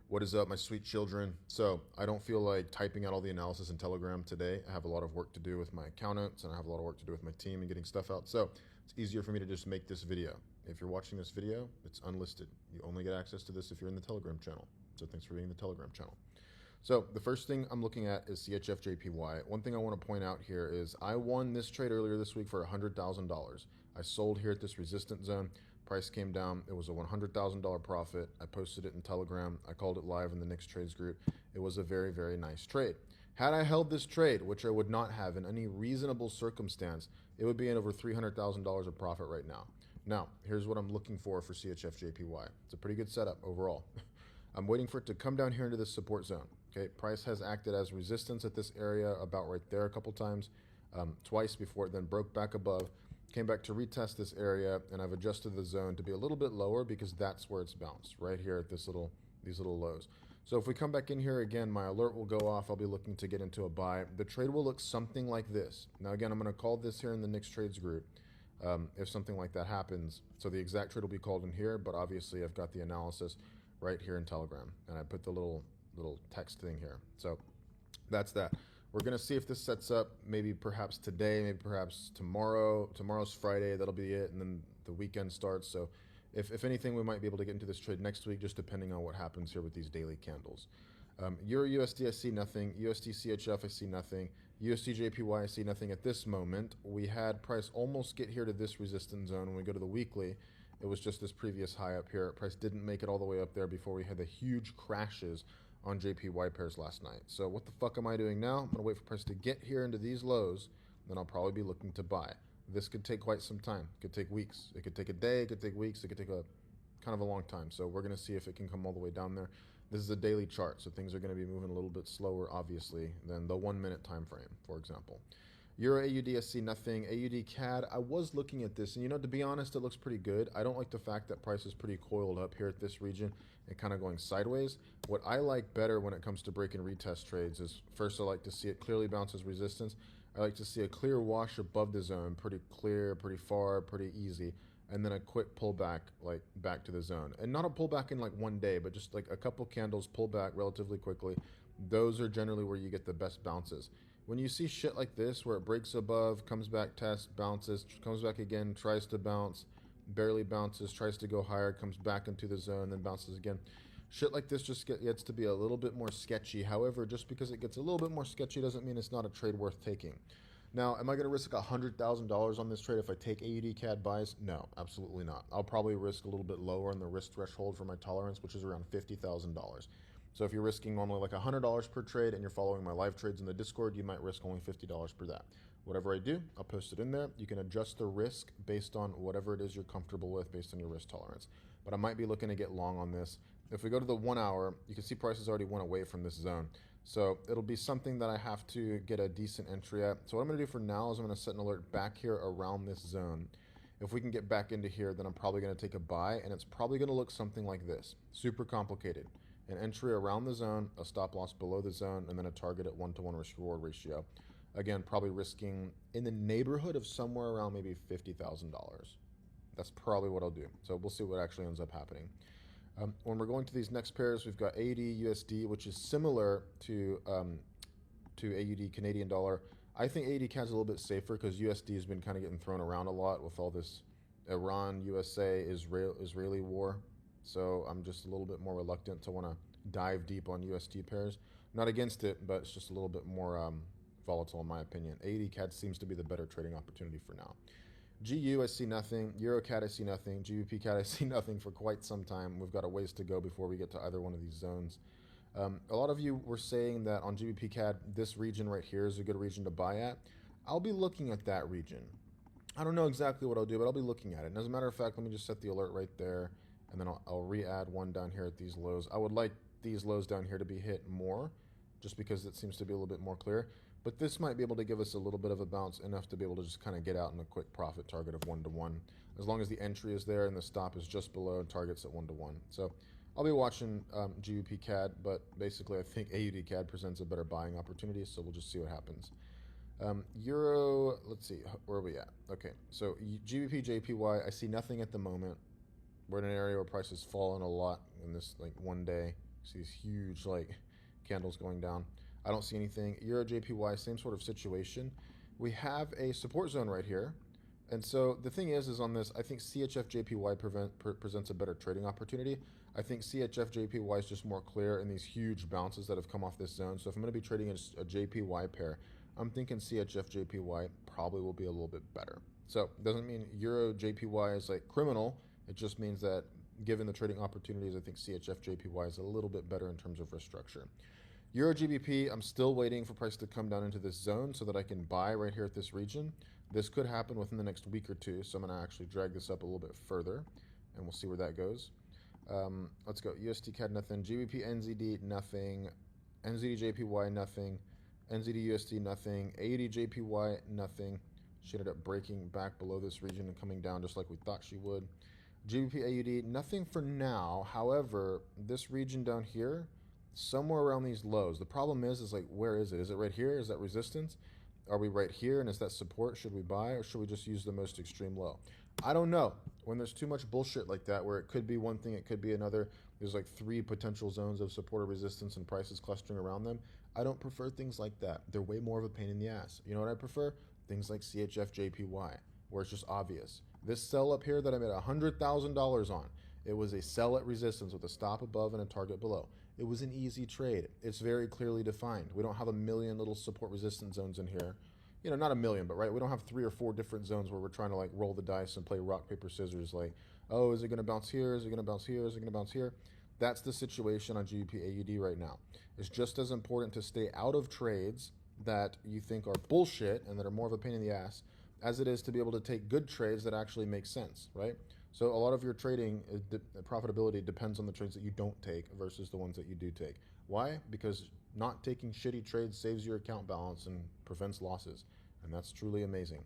What is up, my sweet children? So, I don't feel like typing out all the analysis in Telegram today. I have a lot of work to do with my accountants and I have a lot of work to do with my team and getting stuff out. So, it's easier for me to just make this video. If you're watching this video, it's unlisted. You only get access to this if you're in the Telegram channel. So, thanks for being in the Telegram channel. So, the first thing I'm looking at is CHFJPY. One thing I want to point out here is I won this trade earlier this week for $100,000. I sold here at this resistance zone. Price came down. It was a $100,000 profit. I posted it in Telegram. I called it live in the Nix Trades group. It was a very, very nice trade. Had I held this trade, which I would not have in any reasonable circumstance, it would be in over $300,000 of profit right now. Now, here's what I'm looking for CHFJPY. It's a pretty good setup overall. I'm waiting for it to come down here into this support zone. Okay, price has acted as resistance at this area about right there a couple times, twice before it then broke back above, came back to retest this area, and I've adjusted the zone to be a little bit lower because that's where it's bounced, right here at these little lows. So if we come back in here again, my alert will go off. I'll be looking to get into a buy. The trade will look something like this. Now again, I'm going to call this here in the Nix Trades group if something like that happens. So the exact trade will be called in here, but obviously I've got the analysis right here in Telegram, and I put the little text thing here. So that's that. We're going to see if this sets up maybe perhaps today, maybe perhaps tomorrow. Tomorrow's Friday. That'll be it. And then the weekend starts. So if anything, we might be able to get into this trade next week, just depending on what happens here with these daily candles. Euro USD, I see nothing. USD CHF, I see nothing. USD JPY, I see nothing at this moment. We had price almost get here to this resistance zone. When we go to the weekly, it was just this previous high up here. Price didn't make it all the way up there before we had the huge crashes on JPY pairs last night. So what the fuck am I doing now? I'm going to wait for price to get here into these lows, then I'll probably be looking to buy. This could take quite some time. It could take weeks. It could take a day. It could take weeks. It could take a kind of a long time. So we're going to see if it can come all the way down there. This is a daily chart, so things are going to be moving a little bit slower, obviously, than the 1 minute time frame, for example. Euro AUD, I see nothing. AUD CAD, I was looking at this, and you know, to be honest, it looks pretty good. I don't like the fact that price is pretty coiled up here at this region and kind of going sideways. What I like better when it comes to break and retest trades is, first, I like to see it clearly bounce as resistance. I like to see a clear wash above the zone, pretty clear, pretty far, pretty easy, and then a quick pullback, like back to the zone. And not a pullback in like 1 day, but just like a couple candles pull back relatively quickly. Those are generally where you get the best bounces. When you see shit like this, where it breaks above, comes back, tests, bounces, comes back again, tries to bounce, barely bounces, tries to go higher, comes back into the zone, then bounces again. Shit like this just gets to be a little bit more sketchy. However, just because it gets a little bit more sketchy doesn't mean it's not a trade worth taking. Now, am I going to risk $100,000 on this trade if I take AUD CAD buys? No, absolutely not. I'll probably risk a little bit lower on the risk threshold for my tolerance, which is around $50,000. So if you're risking normally like $100 per trade and you're following my live trades in the Discord, you might risk only $50 per that. Whatever I do, I'll post it in there. You can adjust the risk based on whatever it is you're comfortable with based on your risk tolerance. But I might be looking to get long on this. If we go to the 1 hour, you can see prices already went away from this zone. So it'll be something that I have to get a decent entry at. So what I'm going to do for now is I'm going to set an alert back here around this zone. If we can get back into here, then I'm probably going to take a buy, and it's probably going to look something like this. Super complicated. An entry around the zone, a stop loss below the zone, and then a target at 1-to-1 risk reward ratio. Again, probably risking in the neighborhood of somewhere around maybe $50,000. That's probably what I'll do. So we'll see what actually ends up happening. When we're going to these next pairs, we've got AUD USD, which is similar to AUD Canadian dollar. I think AUD CAD is a little bit safer because USD has been kind of getting thrown around a lot with all this Iran, USA, Israeli war. So I'm just a little bit more reluctant to want to dive deep on USD pairs. Not against it, but it's just a little bit more volatile in my opinion. AUD CAD seems to be the better trading opportunity for now. GU, I see nothing. Euro CAD, I see nothing. GBP CAD, I see nothing for quite some time. We've got a ways to go before we get to either one of these zones. A lot of you were saying that on GBP CAD, this region right here is a good region to buy at. I'll be looking at that region. I don't know exactly what I'll do, but I'll be looking at it. And as a matter of fact, let me just set the alert right there, and then I'll re-add one down here at these lows. I would like these lows down here to be hit more, just because it seems to be a little bit more clear. But this might be able to give us a little bit of a bounce, enough to be able to just kind of get out in a quick profit target of 1-to-1, as long as the entry is there and the stop is just below and targets at 1-to-1. So I'll be watching GBP CAD, but basically I think AUD CAD presents a better buying opportunity, so we'll just see what happens. Euro, let's see, where are we at? Okay, so GBP JPY, I see nothing at the moment. We're in an area where prices fallen a lot in this like 1 day, See these huge like candles going down. I don't see anything. Euro JPY, same sort of situation. We have a support zone right here. And so the thing is on this, I think CHF JPY presents a better trading opportunity. I think CHF JPY is just more clear in these huge bounces that have come off this zone. So if I'm going to be trading a JPY pair, I'm thinking CHF JPY probably will be a little bit better. So it doesn't mean Euro JPY is like criminal. It just means that given the trading opportunities, I think CHF JPY is a little bit better in terms of risk structure. Euro GBP, I'm still waiting for price to come down into this zone so that I can buy right here at this region. This could happen within the next week or two, so I'm going to actually drag this up a little bit further, and we'll see where that goes. Let's go. USD CAD, nothing. GBP NZD, nothing. NZD JPY, nothing. NZD USD, nothing. AUD JPY, nothing. She ended up breaking back below this region and coming down just like we thought she would. GBP AUD, nothing for now. However, this region down here, somewhere around these lows. The problem is like, where is it? Is it right here? Is that resistance? Are we right here? And is that support? Should we buy, or should we just use the most extreme low? I don't know. When there's too much bullshit like that, where it could be one thing, it could be another, there's like 3 potential zones of support or resistance and prices clustering around them. I don't prefer things like that. They're way more of a pain in the ass. You know what I prefer? Things like CHF JPY, where it's just obvious. This sell up here that I made $100,000 on, it was a sell at resistance with a stop above and a target below. It was an easy trade. It's very clearly defined. We don't have a million little support resistance zones in here. You know, not a million, but right, we don't have 3 or 4 different zones where we're trying to like roll the dice and play rock, paper, scissors. Like, oh, is it going to bounce here? Is it going to bounce here? Is it going to bounce here? That's the situation on GBP AUD right now. It's just as important to stay out of trades that you think are bullshit and that are more of a pain in the ass as it is to be able to take good trades that actually make sense, right? So a lot of your trading profitability depends on the trades that you don't take versus the ones that you do take. Why? Because not taking shitty trades saves your account balance and prevents losses, and that's truly amazing.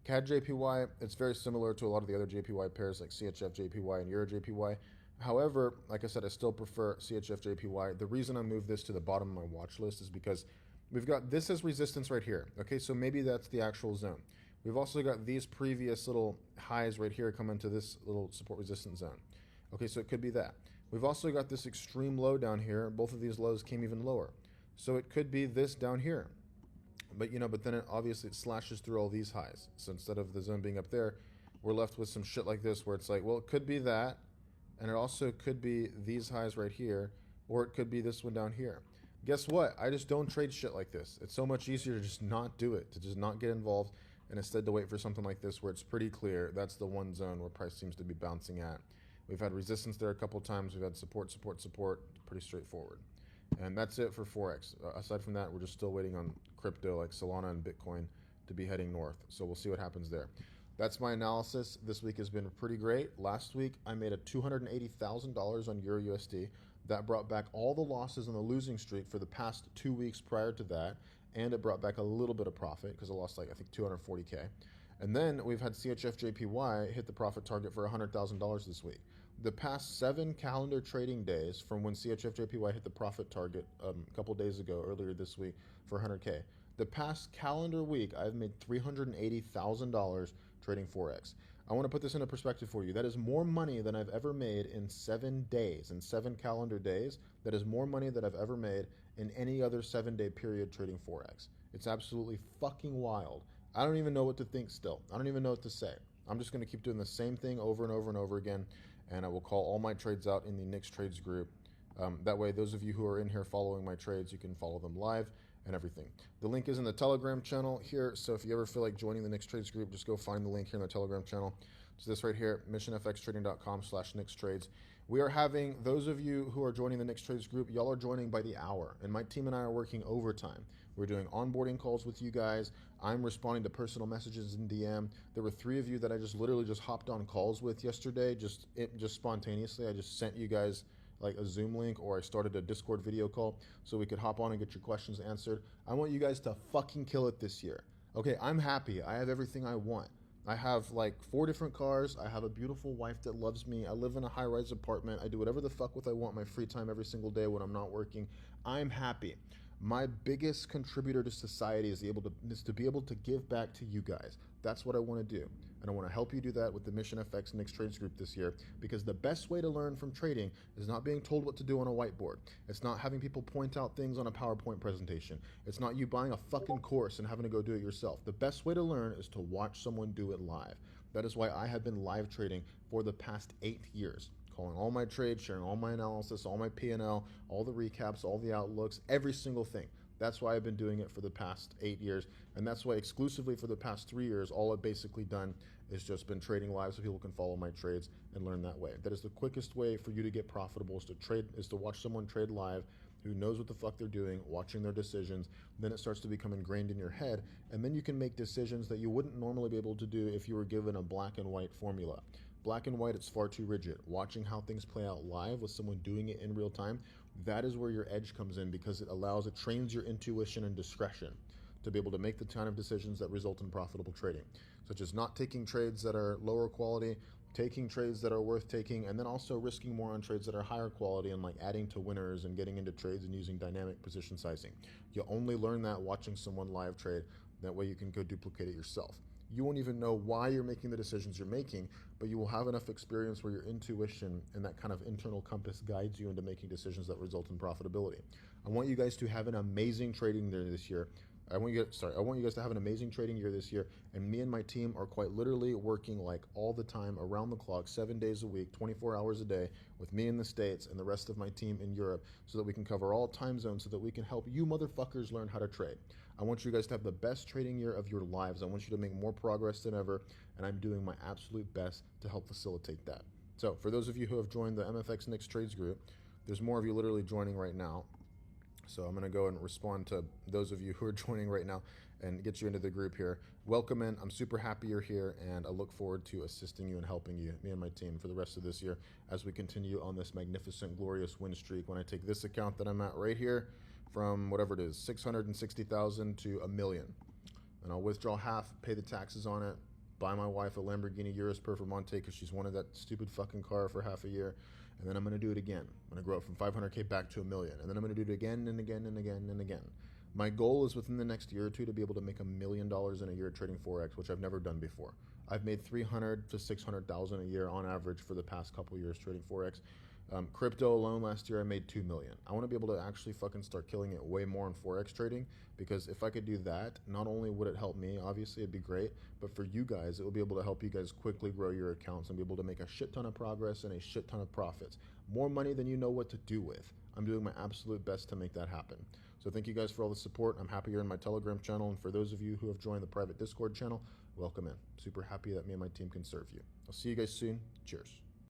CAD JPY, it's very similar to a lot of the other JPY pairs like CHF JPY and Euro JPY. However, like I said, I still prefer CHF JPY. The reason I moved this to the bottom of my watch list is because we've got this as resistance right here. Okay, so maybe that's the actual zone. We've also got these previous little highs right here come into this little support resistance zone. Okay, so it could be that. We've also got this extreme low down here. Both of these lows came even lower. So it could be this down here. But, you know, but then it obviously it slashes through all these highs. So instead of the zone being up there, we're left with some shit like this where it's like, well, it could be that. And it also could be these highs right here, or it could be this one down here. Guess what? I just don't trade shit like this. It's so much easier to just not do it, to just not get involved, and instead to wait for something like this where it's pretty clear that's the one zone where price seems to be bouncing at. We've had resistance there a couple times. We've had support, support, support. Pretty straightforward. And that's it for Forex. Aside from that, we're just still waiting on crypto like Solana and Bitcoin to be heading north. So we'll see what happens there. That's my analysis. This week has been pretty great. Last week, I made a $280,000 on Euro USD. That brought back all the losses on the losing streak for the past 2 weeks prior to that. And it brought back a little bit of profit because I lost like, I think, 240K. And then we've had CHF JPY hit the profit target for $100,000 this week. The past 7 calendar trading days from when CHF JPY hit the profit target a couple days ago, earlier this week, for 100K. The past calendar week, I've made $380,000 trading Forex. I want to put this into perspective for you. That is more money than I've ever made in 7 days, in 7 calendar days. That is more money that I've ever made in any other 7-day period trading Forex. It's absolutely fucking wild. I don't even know what to think still. I don't even know what to say. I'm just going to keep doing the same thing over and over and over again, and I will call all my trades out in the Nick's Trades group. That way, those of you who are in here following my trades, you can follow them live and everything. The link is in the Telegram channel here, so if you ever feel like joining the Nick's Trades group, just go find the link here in the Telegram channel. It's this right here, missionfxtrading.com/NicksTrades. We are having, those of you who are joining the Nick's Trades group, y'all are joining by the hour, and my team and I are working overtime. We're doing onboarding calls with you guys. I'm responding to personal messages in DM. There were 3 of you that I just literally just hopped on calls with yesterday, just spontaneously. I just sent you guys like a Zoom link, or I started a Discord video call so we could hop on and get your questions answered. I want you guys to fucking kill it this year. Okay, I'm happy. I have everything I want. I have like 4 different cars. I have a beautiful wife that loves me. I live in a high-rise apartment. I do whatever the fuck with I want my free time every single day when I'm not working. I'm happy. My biggest contributor to society is to be able to give back to you guys. That's what I want to do. And I want to help you do that with the Mission FX Next Trades group this year, because the best way to learn from trading is not being told what to do on a whiteboard. It's not having people point out things on a PowerPoint presentation. It's not you buying a fucking course and having to go do it yourself. The best way to learn is to watch someone do it live. That is why I have been live trading for the past 8 years, calling all my trades, sharing all my analysis, all my P&L, all the recaps, all the outlooks, every single thing. That's why I've been doing it for the past 8 years, and that's why exclusively for the past 3 years, all I've basically done is just been trading live so people can follow my trades and learn that way. That is the quickest way for you to get profitable, is to watch someone trade live who knows what the fuck they're doing, watching their decisions. Then it starts to become ingrained in your head, and then you can make decisions that you wouldn't normally be able to do if you were given a black and white formula. Black and white, it's far too rigid. Watching how things play out live with someone doing it in real time, that is where your edge comes in, because it trains your intuition and discretion to be able to make the kind of decisions that result in profitable trading, such as not taking trades that are lower quality, taking trades that are worth taking, and then also risking more on trades that are higher quality and like adding to winners and getting into trades and using dynamic position sizing. You only learn that watching someone live trade. That way you can go duplicate it yourself. You won't even know why you're making the decisions you're making, but you will have enough experience where your intuition and that kind of internal compass guides you into making decisions that result in profitability. I want you guys to have an amazing trading year this year. I want you guys to have an amazing trading year this year, and me and my team are quite literally working like all the time, around the clock, 7 days a week, 24 hours a day, with me in the States and the rest of my team in Europe, so that we can cover all time zones, so that we can help you motherfuckers learn how to trade. I want you guys to have the best trading year of your lives. I want you to make more progress than ever, and I'm doing my absolute best to help facilitate that. So for those of you who have joined the MFX Next Trades group, there's more of you literally joining right now. So I'm going to go and respond to those of you who are joining right now and get you into the group here. Welcome in. I'm super happy you're here, and I look forward to assisting you and helping you, me and my team, for the rest of this year as we continue on this magnificent, glorious win streak. When I take this account that I'm at right here from whatever it is, 660,000 to $1 million, and I'll withdraw half, pay the taxes on it, buy my wife a Lamborghini Urus Performante because she's wanted that stupid fucking car for half a year. And then I'm going to do it again. I'm going to grow it from 500K back to $1 million. And then I'm going to do it again and again and again and again. My goal is within the next year or two to be able to make $1 million in a year trading Forex, which I've never done before. I've made 300 to 600,000 a year on average for the past couple years trading Forex. Crypto alone last year I made 2 million. I want to be able to actually fucking start killing it way more in Forex trading, because if I could do that, not only would it help me, obviously it'd be great, but for you guys, it will be able to help you guys quickly grow your accounts and be able to make a shit ton of progress and a shit ton of profits. More money than you know what to do with. I'm doing my absolute best to make that happen. So thank you guys for all the support. I'm happy you're in my Telegram channel, and for those of you who have joined the private Discord channel, welcome in. Super happy that me and my team can serve you. I'll see you guys soon. Cheers.